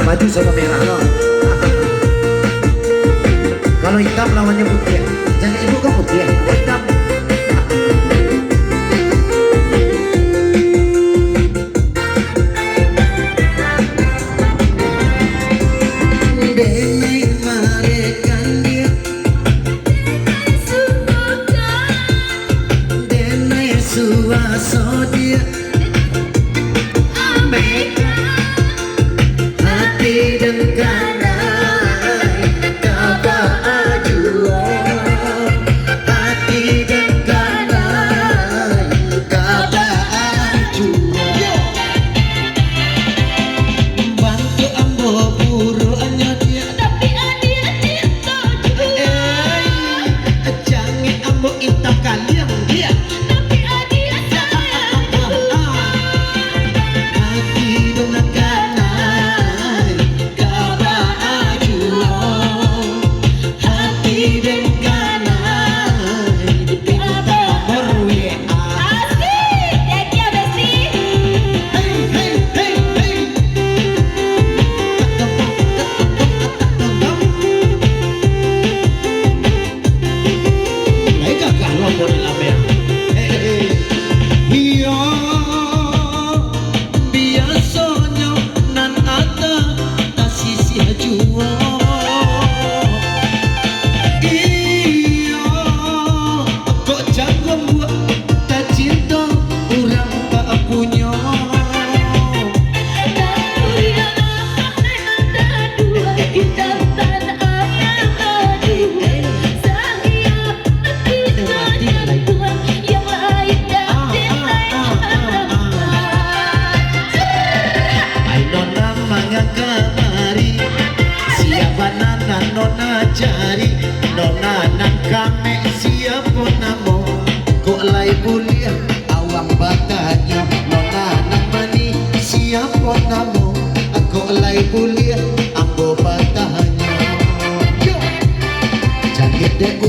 baju sama merah loh. Kalau hitam lawannya putih. Jadi ibu kan putih, hitam.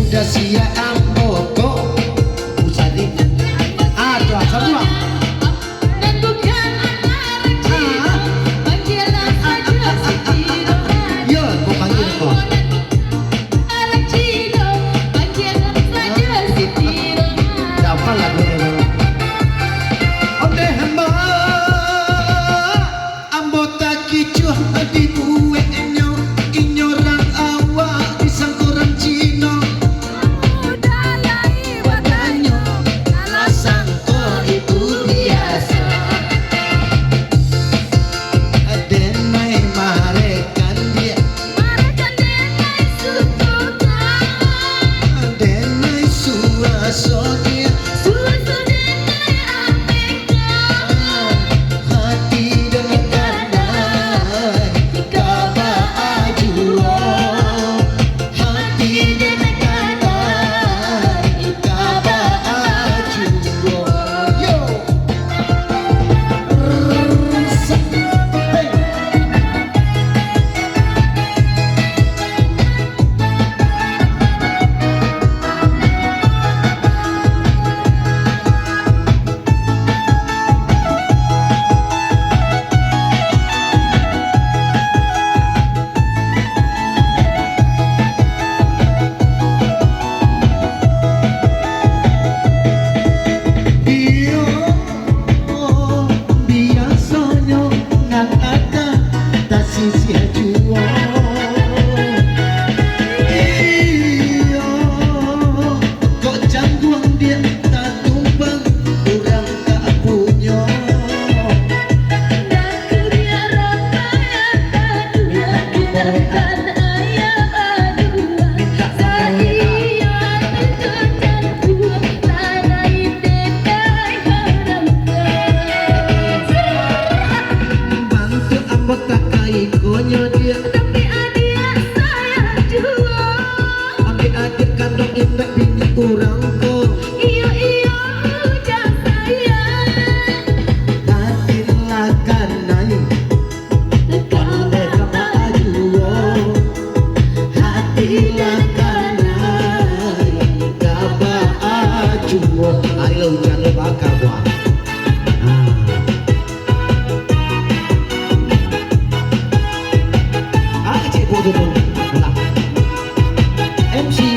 Udah siap pokok usadi aduh semua dan bukan anak kecil panggilan saja Ciro yo mau panggil kok anak Ciro panggilan saja Ciro siapa lagu ini Ode hamba ambo tak kicuh di buwe enyo inyorang awak di sangkuran Cino ibu tuh tuh. Nah. MC